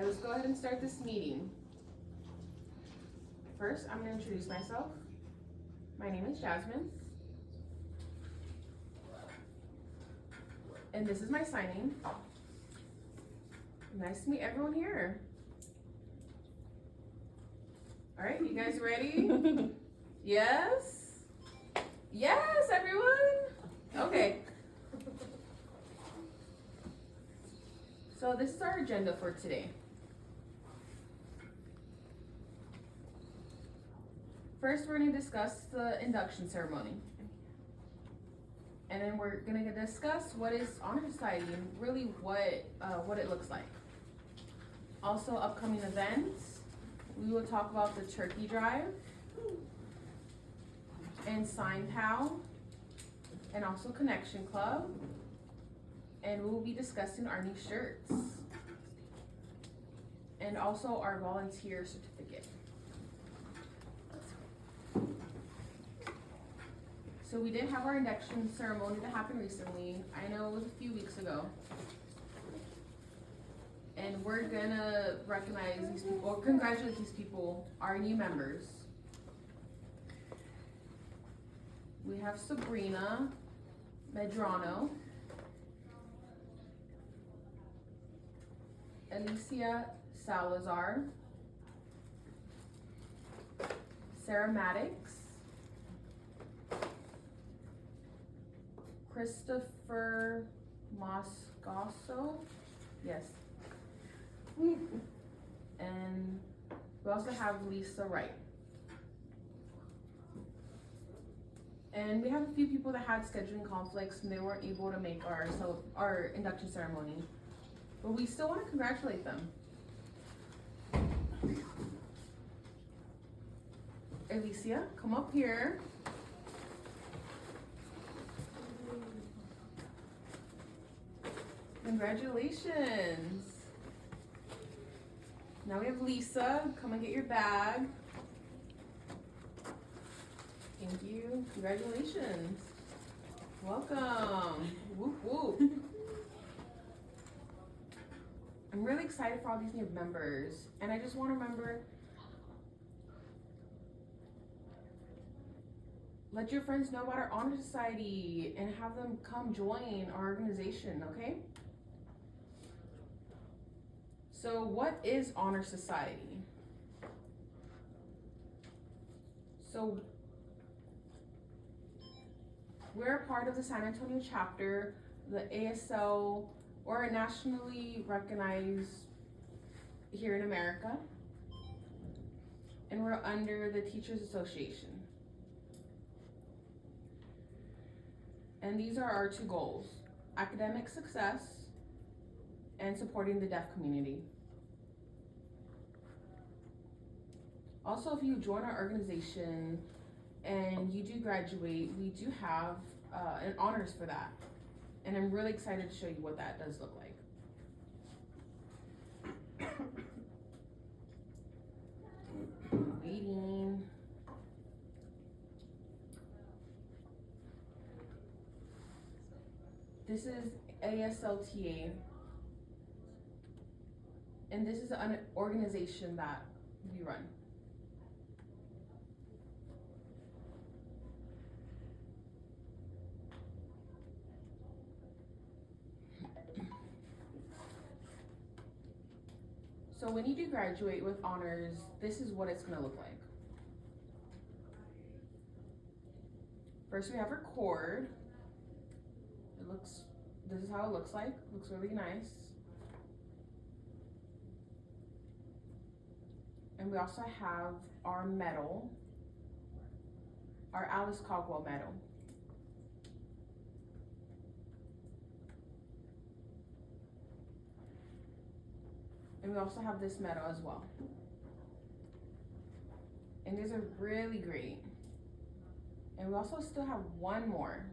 right, let's go ahead and start this meeting. First, I'm going to introduce myself. My name is Jasmine. And this is my signing. Nice to meet everyone here. All right, you guys ready? Yes? Yes, everyone? Okay. So this is our agenda for today. First, we're going to discuss the induction ceremony. And then we're going to discuss what is Honor Society and really what it looks like. Also, upcoming events. We will talk about the turkey drive and Sign Pal and also Connection Club. And we will be discussing our new shirts and also our volunteer certificate. So we did have our induction ceremony that happened recently. I know it was a few weeks ago. And we're gonna recognize these people, or congratulate these people, our new members. We have Sabrina Medrano, Alicia Salazar, Sarah Maddox, Christopher Moscoso, yes. And we also have Lisa Wright. And we have a few people that had scheduling conflicts and they weren't able to make our induction ceremony. But we still want to congratulate them. Alicia, come up here. Congratulations. Now we have Lisa. Come and get your bag. Thank you. Congratulations. Welcome. Whoop whoop. I'm really excited for all these new members. And I just want to remember, let your friends know about our Honor Society and have them come join our organization, okay? So what is Honor Society? So we're a part of the San Antonio chapter, the ASL, or nationally recognized here in America. And we're under the Teachers Association. And these are our two goals: academic success and supporting the deaf community. Also, if you join our organization and you do graduate, we do have an honors for that. And I'm really excited to show you what that does look like. Waiting. This is ASLTA. And this is an organization that we run. So when you do graduate with honors, this is what it's gonna look like. First we have our cord. This is how it looks like. It looks really nice. And we also have our medal, our Alice Caldwell medal. And we also have this medal as well. And these are really great. And we also still have one more.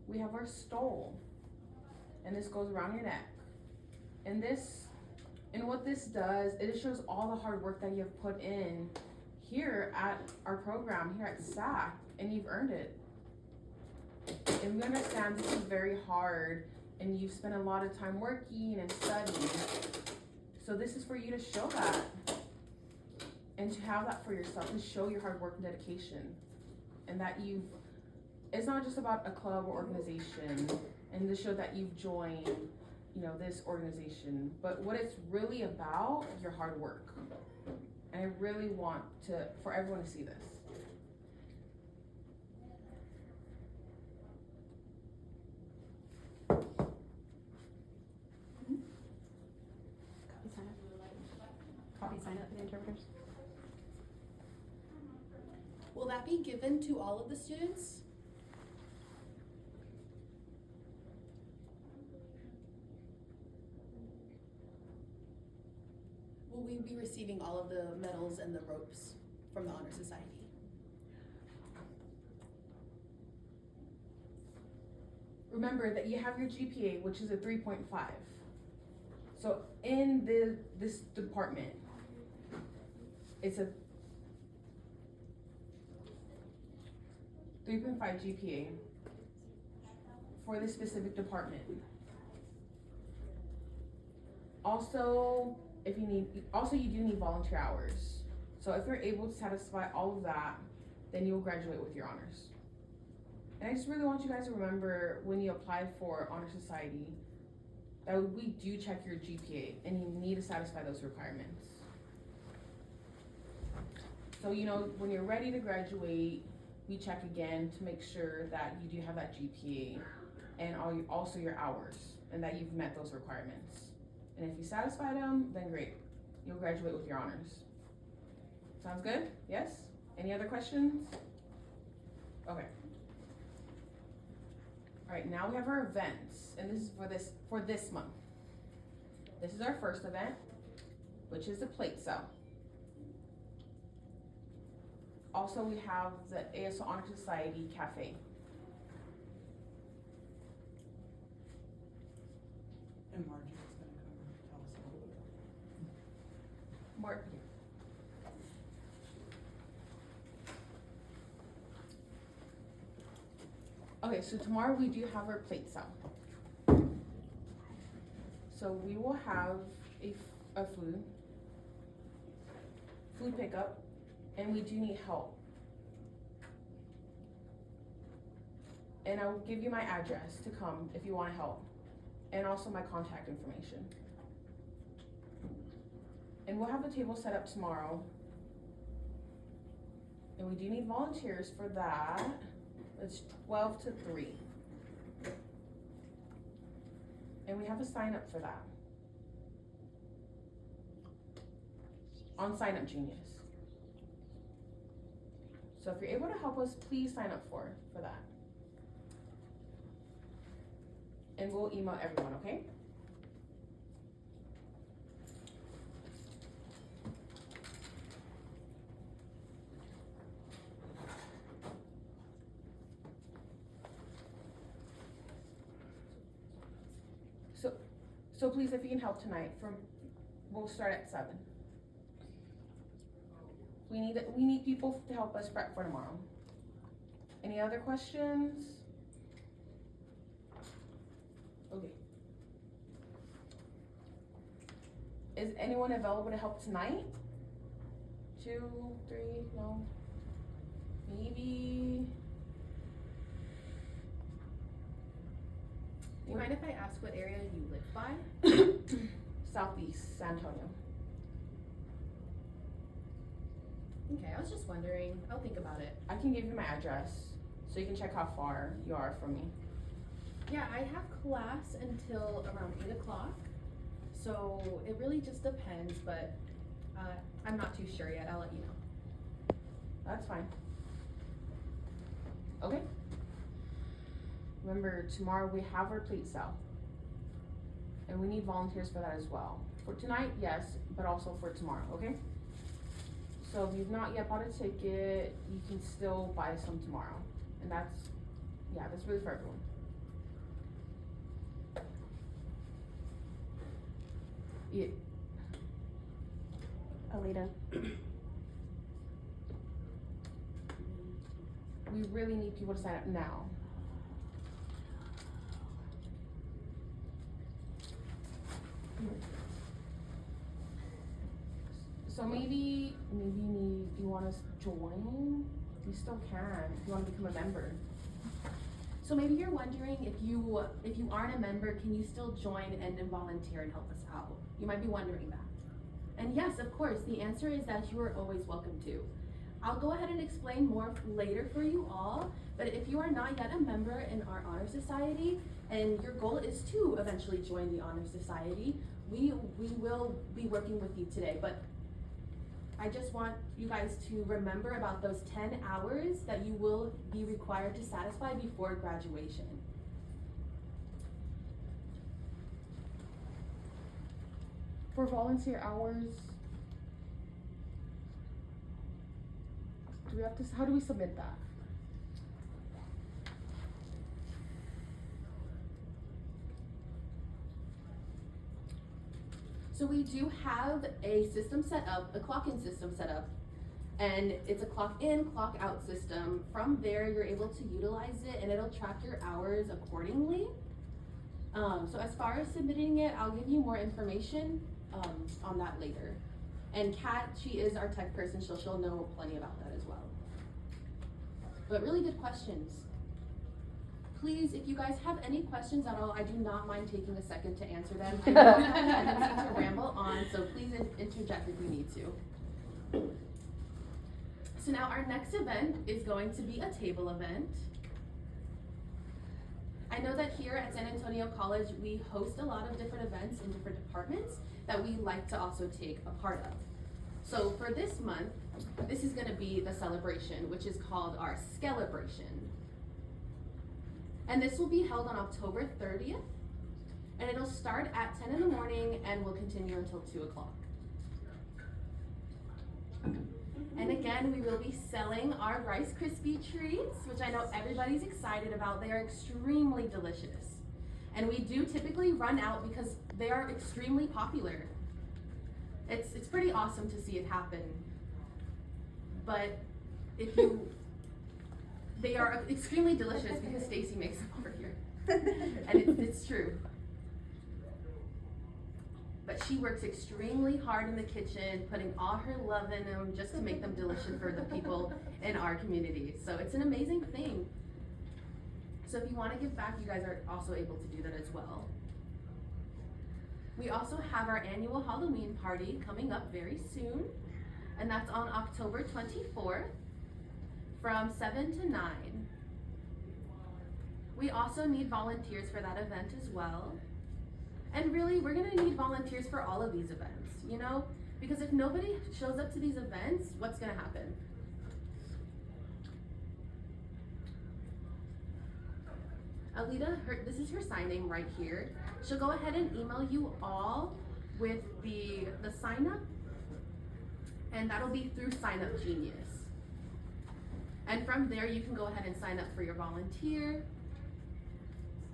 We have our stole. And this goes around your neck. And what this does, it shows all the hard work that you have put in here at our program, here at SAC, and you've earned it. And we understand this is very hard and you've spent a lot of time working and studying. So this is for you to show that and to have that for yourself, to show your hard work and dedication, and that it's not just about a club or organization, and to show that you've joined, this organization, but what it's really about, your hard work. And I really want for everyone to see this. Copy sign up for the interpreters. Will that be given to all of the students? Will we be receiving all of the medals and the ropes from the Honor Society? Remember that you have your GPA, which is a 3.5. So in this department, it's a 3.5 GPA for this specific department. Also, you do need volunteer hours. So if you're able to satisfy all of that, then you will graduate with your honors. And I just really want you guys to remember when you apply for Honor Society that we do check your GPA and you need to satisfy those requirements. So when you're ready to graduate, we check again to make sure that you do have that GPA and also your hours and that you've met those requirements. And if you satisfy them, then great. You'll graduate with your honors. Sounds good? Yes? Any other questions? Okay. All right, now we have our events, and this is for this month. This is our first event, which is the plate sale. Also, we have the ASO Honor Society Cafe. And Margie is gonna come and tell us a little bit. More. Okay, so tomorrow we do have our plate sale. So we will have a food pickup, and we do need help. And I will give you my address to come if you want to help, and also my contact information. And we'll have the table set up tomorrow. And we do need volunteers for that. It's 12 to 3. And we have a sign up for that on Sign Up Genius. So if you're able to help us, please sign up for that. And we'll email everyone, okay? So please, if you can help tonight, we'll start at 7. We need people to help us prep for tomorrow. Any other questions? Okay. Is anyone available to help tonight? 2, 3, no? Maybe. Do you mind if I ask what area you live by? Southeast San Antonio. Okay, I was just wondering. I'll think about it. I can give you my address so you can check how far you are from me. Yeah, I have class until around 8 o'clock. So it really just depends, but I'm not too sure yet. I'll let you know. That's fine. Okay. Remember, tomorrow we have our plate sale. And we need volunteers for that as well. For tonight, yes, but also for tomorrow, okay? So if you've not yet bought a ticket, you can still buy some tomorrow. And that's really for everyone. Yeah. Alita. We really need people to sign up now. So maybe you wanna join? You still can, if you wanna become a member. So maybe you're wondering if you aren't a member, can you still join and volunteer and help us out? You might be wondering that. And yes, of course, the answer is that you are always welcome to. I'll go ahead and explain more later for you all, but if you are not yet a member in our Honor Society and your goal is to eventually join the Honor Society, we will be working with you today. But I just want you guys to remember about those 10 hours that you will be required to satisfy before graduation. For volunteer hours, how do we submit that? So we do have a system set up, a clock-in system set up, and it's a clock-in, clock-out system. From there, you're able to utilize it and it'll track your hours accordingly. So as far as submitting it, I'll give you more information on that later. And Kat, she is our tech person, so she'll know plenty about that as well. But really good questions. Please, if you guys have any questions at all, I do not mind taking a second to answer them. I know I have a tendency to ramble on, so please interject if you need to. So now our next event is going to be a table event. I know that here at San Antonio College, we host a lot of different events in different departments that we like to also take a part of. So for this month, this is gonna be the celebration, which is called our Skelebration. And this will be held on October 30th, and it'll start at 10 in the morning and will continue until 2 o'clock. And again, we will be selling our Rice Krispie treats, which I know everybody's excited about. They are extremely delicious. And we do typically run out because they are extremely popular. It's pretty awesome to see it happen. But they are extremely delicious because Stacy makes them over here. And it's true. But she works extremely hard in the kitchen, putting all her love in them just to make them delicious for the people in our community. So it's an amazing thing. So if you want to give back, you guys are also able to do that as well. We also have our annual Halloween party coming up very soon, and that's on October 24th from 7 to 9. We also need volunteers for that event as well. And really, we're gonna need volunteers for all of these events, you know? Because if nobody shows up to these events, what's gonna happen? Alita, this is her sign name right here. She'll go ahead and email you all with the sign up, and that'll be through Sign Up Genius. And from there, you can go ahead and sign up for your volunteer.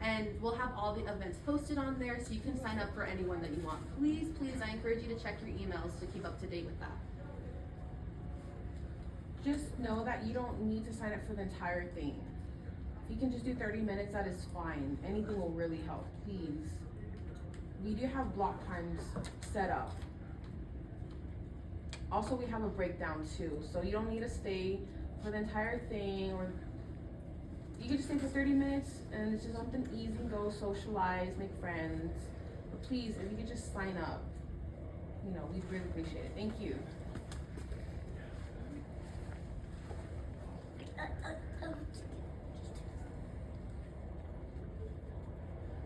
And we'll have all the events posted on there, so you can sign up for anyone that you want. Please, I encourage you to check your emails to keep up to date with that. Just know that you don't need to sign up for the entire thing. If you can just do 30 minutes, that is fine. Anything will really help, please. We do have block times set up. Also, we have a breakdown too, so you don't need to stay for the entire thing, or you can just stay for 30 minutes and it's just something easy, go socialize, make friends. But please, if you could just sign up, you know, we'd really appreciate it. Thank you.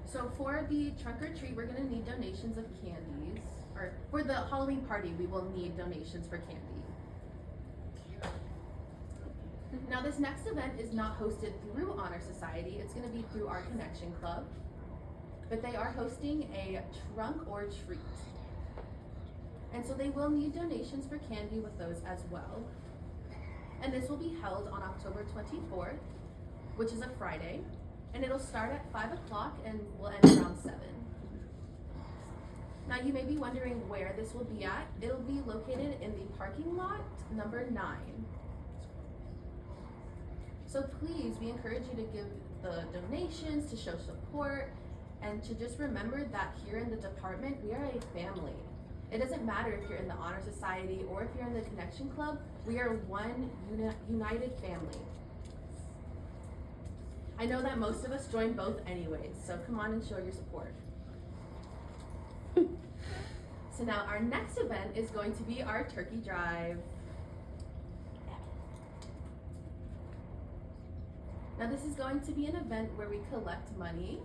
So for the trunk or treat, we're gonna need donations of candies. Or for the Halloween party, we will need donations for candy. Now this next event is not hosted through Honor Society, it's gonna be through our Connection Club. But they are hosting a trunk or treat. And so they will need donations for candy with those as well. And this will be held on October 24th, which is a Friday. And it'll start at 5 o'clock and will end around 7. Now you may be wondering where this will be at. It'll be located in the parking lot number 9. So please, we encourage you to give the donations to show support. And to just remember that here in the department, we are a family. It doesn't matter if you're in the Honor Society or if you're in the Connection Club, we are one united family. I know that most of us join both anyways, so come on and show your support. So now our next event is going to be our turkey drive. Now this is going to be an event where we collect money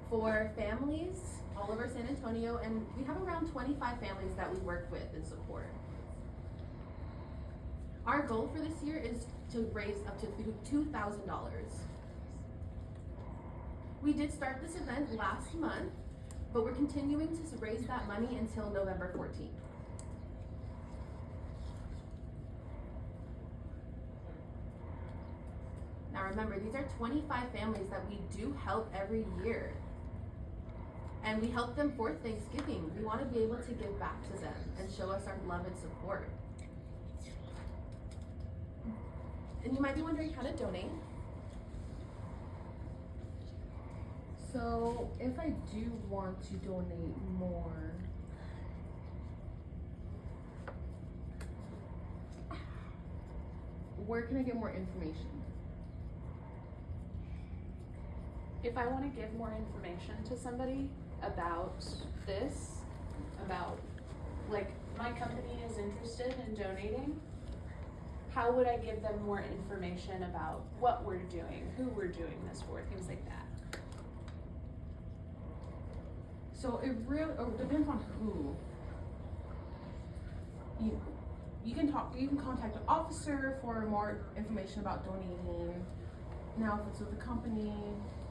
for families all over San Antonio, and we have around 25 families that we work with and support. Our goal for this year is to raise up to $2,000. We did start this event last month, but we're continuing to raise that money until November 14th. Now remember, these are 25 families that we do help every year. And we help them for Thanksgiving. We want to be able to give back to them and show us our love and support. And you might be wondering how to donate. So if I do want to donate more, where can I get more information? If I want to give more information to somebody about this, about, like, my company is interested in donating, how would I give them more information about what we're doing, who we're doing this for, things like that? So it really depends on who. You can contact the officer for more information about donating. Now if it's with a company,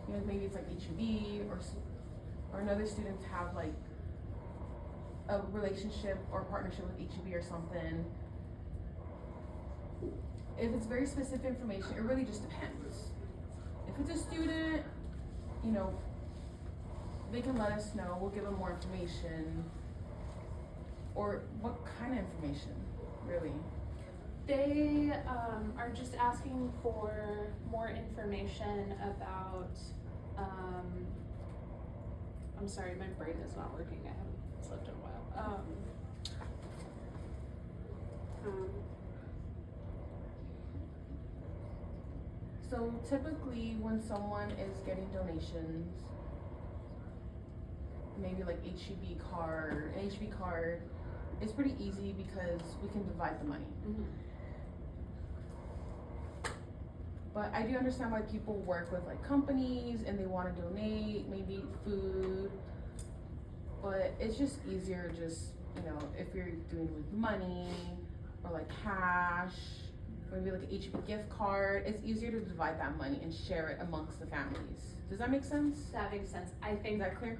you know, maybe it's like HEB or another students have like a relationship or partnership with HEB or something. If it's very specific information, it really just depends. If it's a student, you know, they can let us know, we'll give them more information. Or what kind of information, really? They are just asking for more information about, I'm sorry, my brain is not working, I haven't slept in a while. So typically when someone is getting donations, maybe like an HEB card, it's pretty easy because we can divide the money. Mm-hmm. But I do understand why people work with like companies and they want to donate, maybe food. But it's just easier just, you know, if you're doing it with money or like cash, or maybe like an HEB gift card, it's easier to divide that money and share it amongst the families. Does that make sense? That makes sense. I Is think that clear?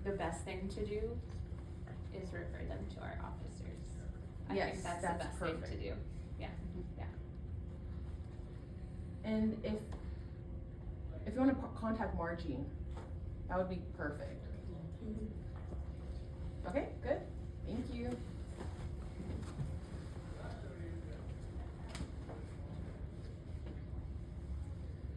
the best thing to do is refer them to our officers. I Yes, think that's that's the best perfect. thing to do. Yeah. And if you want to contact Margie, that would be perfect. Okay, good. Thank you.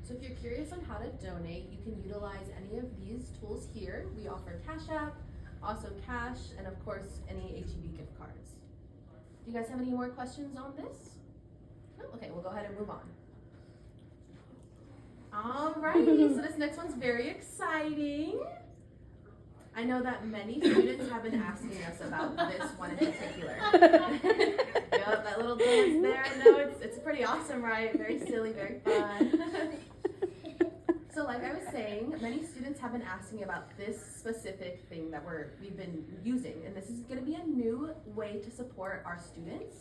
So if you're curious on how to donate, you can utilize any of these tools here. We offer Cash App, also Cash, and of course, any HEB gift cards. Do you guys have any more questions on this? No? Okay, we'll go ahead and move on. Alrighty, so this next one's very exciting. I know that many students have been asking us about this one in particular. Yep, that little dance there. No, it's pretty awesome, right? Very silly, very fun. So like I was saying, many students have been asking about this specific thing that we've been using, and this is going to be a new way to support our students.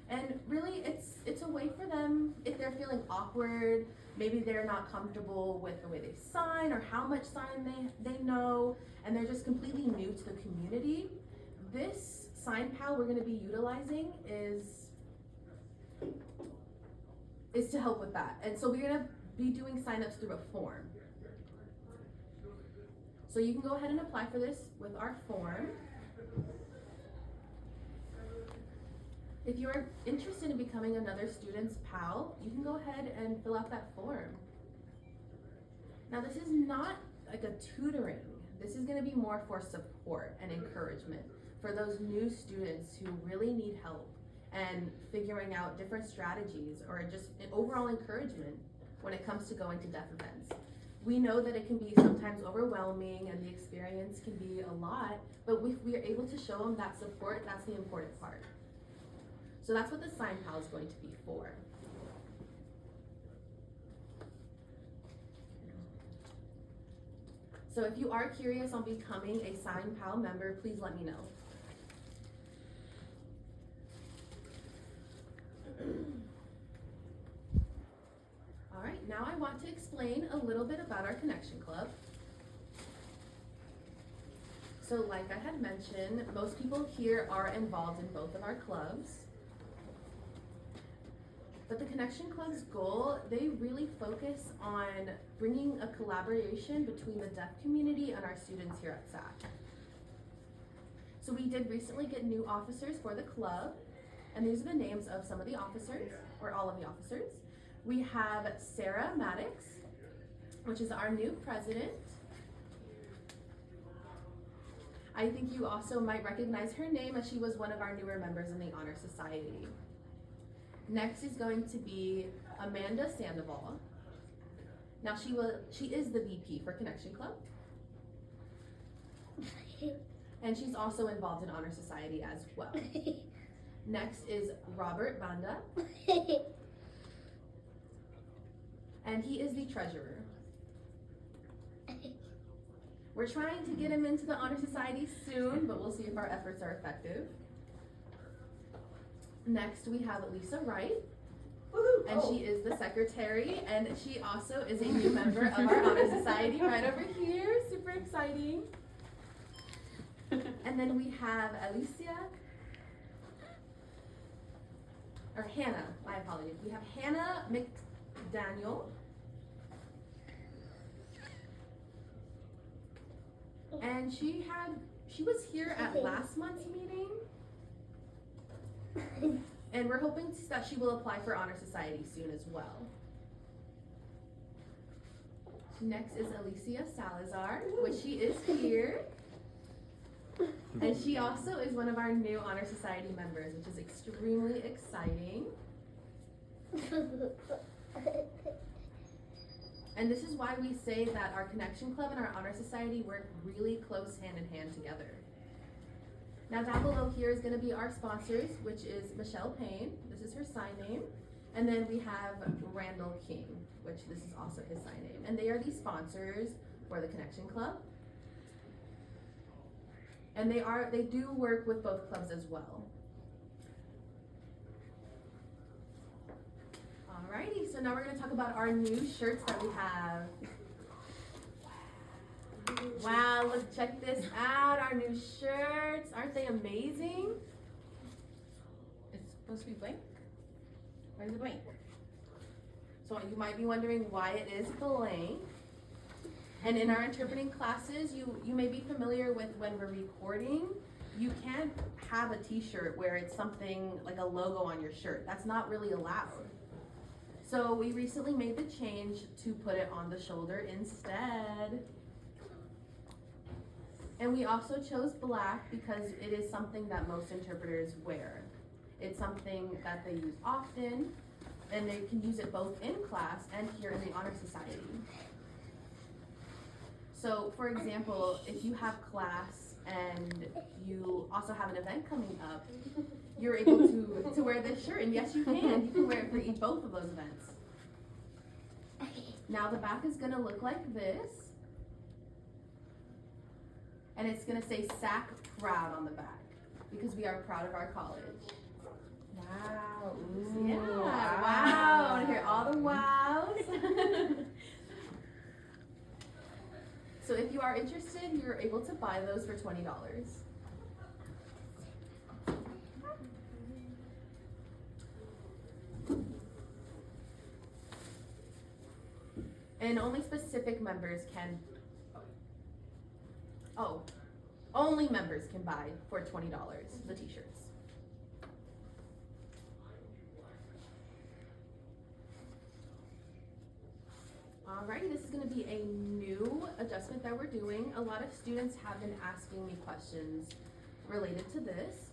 And really, it's a way for them, if they're feeling awkward, maybe they're not comfortable with the way they sign or how much sign they know, and they're just completely new to the community. This SignPal we're going to be utilizing is to help with that. And so we're going to be doing signups through a form. So you can go ahead and apply for this with our form. If you are interested in becoming another student's pal, you can go ahead and fill out that form. Now this is not like a tutoring. This is gonna be more for support and encouragement for those new students who really need help and figuring out different strategies or just an overall encouragement when it comes to going to deaf events. We know that it can be sometimes overwhelming and the experience can be a lot, but if we are able to show them that support, that's the important part. So that's what the Sign Pal is going to be for. So if you are curious on becoming a Sign Pal member, please let me know. All right, now I want to explain a little bit about our Connection Club. So like I had mentioned, most people here are involved in both of our clubs. But the Connection Club's goal, they really focus on bringing a collaboration between the deaf community and our students here at SAC. So we did recently get new officers for the club, and these are the names of some of the officers, or all of the officers. We have Sarah Maddox, which is our new president. I think you also might recognize her name as she was one of our newer members in the Honor Society. Next is going to be Amanda Sandoval. Now she is the VP for Connection Club. And she's also involved in Honor Society as well. Next is Robert Banda. And he is the treasurer. We're trying to get him into the Honor Society soon, but we'll see if our efforts are effective. Next, we have Lisa Wright, and she is the secretary, and she also is a new member of our Honor Society right over here. Super exciting. And then we have Hannah, my apologies. We have Hannah McDaniel. And she was here at last month's meeting. And we're hoping that she will apply for Honor Society soon as well. Next is Alicia Salazar, which she is here. And she also is one of our new Honor Society members, which is extremely exciting. And this is why we say that our Connection Club and our Honor Society work really close hand in hand together. Now down below here is going to be our sponsors, which is Michelle Payne. This is her sign name. And then we have Randall King, which this is also his sign name. And they are the sponsors for the Connection Club. And they do work with both clubs as well. Alrighty, so now we're going to talk about our new shirts that we have. Wow, look, check this out, our new shirts. Aren't they amazing? It's supposed to be blank? Where's the blank? So you might be wondering why it is blank. And in our interpreting classes, you may be familiar with when we're recording, you can't have a t-shirt where it's something like a logo on your shirt. That's not really allowed. So we recently made the change to put it on the shoulder instead. And we also chose black because it is something that most interpreters wear. It's something that they use often, and they can use it both in class and here in the Honor Society. So, for example, if you have class and you also have an event coming up, you're able to wear this shirt, and yes, you can. You can wear it for both of those events. Now the back is gonna look like this. And it's gonna say SAC Proud on the back because we are proud of our college. Wow. Yeah. Wow. I wanna hear all the wows. So if you are interested, you're able to buy those for $20. And only specific members can, only members can buy for $20 the t-shirts. Alrighty, this is gonna be a new adjustment that we're doing. A lot of students have been asking me questions related to this.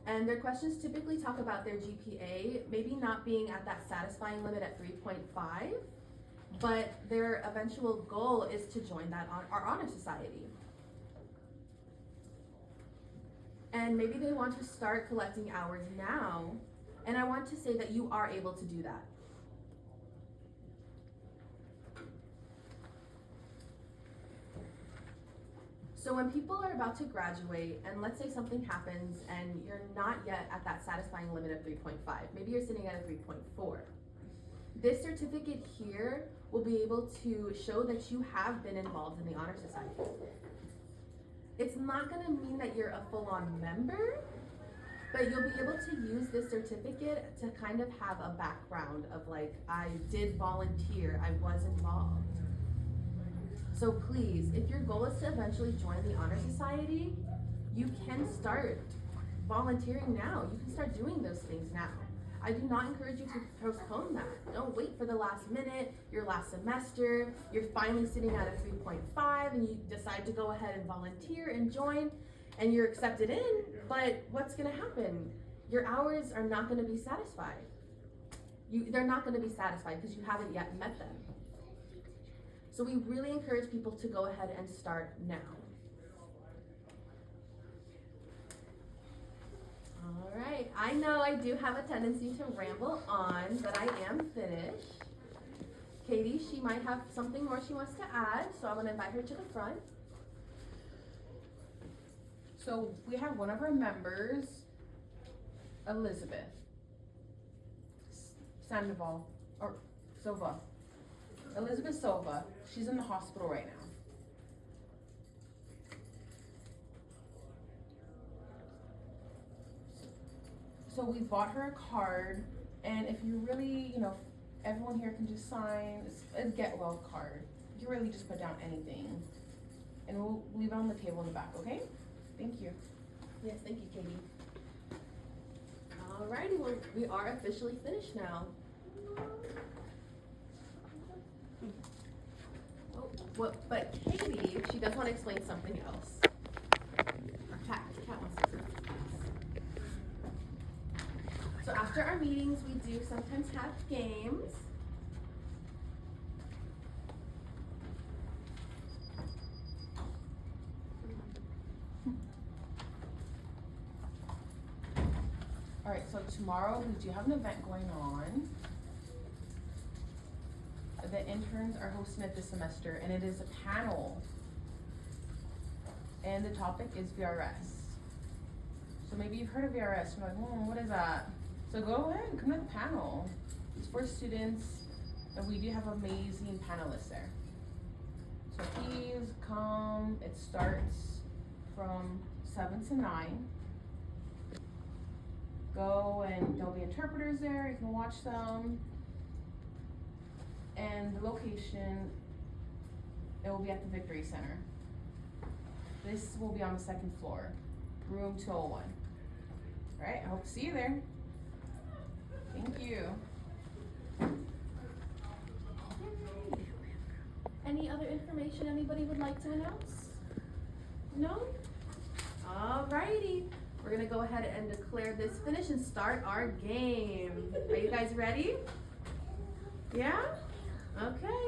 And their questions typically talk about their GPA maybe not being at that satisfying limit at 3.5, but their eventual goal is to join our honor society. And maybe they want to start collecting hours now, and I want to say that you are able to do that. So when people are about to graduate, and let's say something happens and you're not yet at that satisfying limit of 3.5, maybe you're sitting at a 3.4. This certificate here will be able to show that you have been involved in the Honor Society. It's not gonna mean that you're a full-on member, but you'll be able to use this certificate to kind of have a background of like, I did volunteer, I was involved. So please, if your goal is to eventually join the Honor Society, you can start volunteering now. You can start doing those things now. I do not encourage you to postpone that. Don't wait for the last minute, your last semester, you're finally sitting at a 3.5 and you decide to go ahead and volunteer and join and you're accepted in, but what's gonna happen? Your hours are not gonna be satisfied. They're not gonna be satisfied because you haven't yet met them. So we really encourage people to go ahead and start now. All right, I know I do have a tendency to ramble on, but I am finished. Katie, she might have something more she wants to add, so I'm gonna invite her to the front. So we have one of our members, Elizabeth Sandoval, or Silva. Elizabeth Silva, she's in the hospital right now. So we bought her a card, and if you really, everyone here can just sign, it's a get well card. You can really just put down anything, and we'll leave it on the table in the back, okay? Thank you. Yes, thank you, Katie. Alrighty, well, we are officially finished now. Oh, well, but Katie, she does want to explain something else. Or Kat wants to say something else. So after our meetings, we do sometimes have games. All right, so tomorrow we do have an event going on. The interns are hosting it this semester, and it is a panel. And the topic is VRS. So maybe you've heard of VRS. You're like, what is that? So go ahead and come to the panel. It's for students, and we do have amazing panelists there. So please come. It starts from 7 to 9. Go, and there'll be interpreters there. You can watch them. And the location, it will be at the Victory Center. This will be on the 2nd floor, room 201. All right, I hope to see you there. Thank you. Any other information anybody would like to announce? No? Alrighty. We're gonna go ahead and declare this finished and start our game. Are you guys ready? Yeah? Okay.